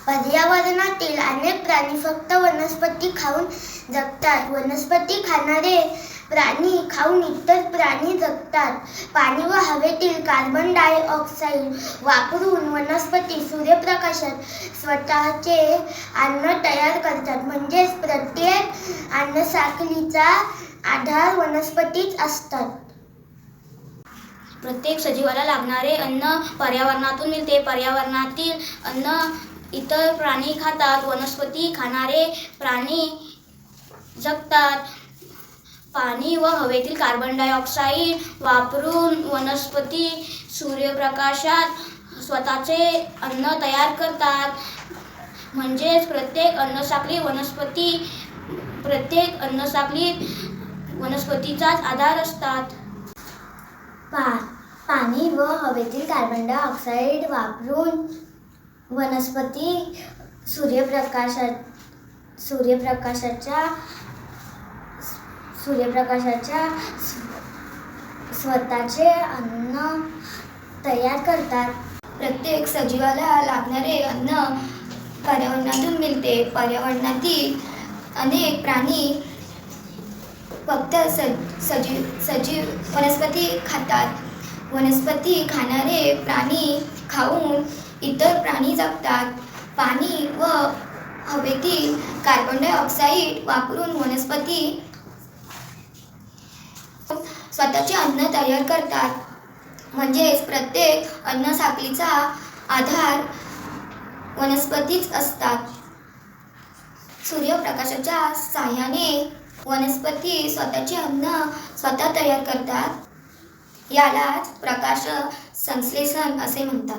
पर्यावरणातील अनेक प्राणी फक्त वनस्पती खाऊन जगतात. वनस्पती खाणारे प्राणी खाऊन इतर प्राणी जगतात. पाणी व हवेतील कार्बन डायऑक्साईड वापरून वनस्पती सूर्यप्रकाशात स्वतःचे अन्न तयार करतात. म्हणजेच प्रत्येक अन्नसाखळीचा आधार वनस्पतीच असतात. प्रत्येक सजीवाला लागणारे अन्न पर्यावरणातून मिळते. पर्यावरणातील अन्न इतर प्राणी खातात. वनस्पती खाणारे प्राणी जगतात. पाणी व हवेतील कार्बन डायऑक्साईड वापरून वनस्पती सूर्यप्रकाशात स्वतःचे अन्न तयार करतात. म्हणजेच प्रत्येक अन्नसाखळीत वनस्पतीचाच आधार असतात. पाणी व हवेतील कार्बन डायऑक्साईड वापरून वनस्पती सूर्यप्रकाशाच्या स्वतःचे अन्न तयार करतात. प्रत्येक सजीवाला लागणारे अन्न पर्यावरणातून मिळते. पर्यावरणातील अनेक प्राणी फक्त वनस्पती खातात. वनस्पती खाणारे प्राणी खाऊन इतर प्राणी जगतात. पाणी व हवेतील कार्बन डायऑक्साईड वापरून वनस्पती स्वतःचे अन्न तयार करतात. म्हणजेच प्रत्येक अन्नसाखळीचा आधार वनस्पतीच असतात. सूर्यप्रकाशाच्या साहाय्याने वनस्पती स्वतःचे अन्न स्वतः तयार करतात. यालाच प्रकाश संश्लेषण असे म्हणतात.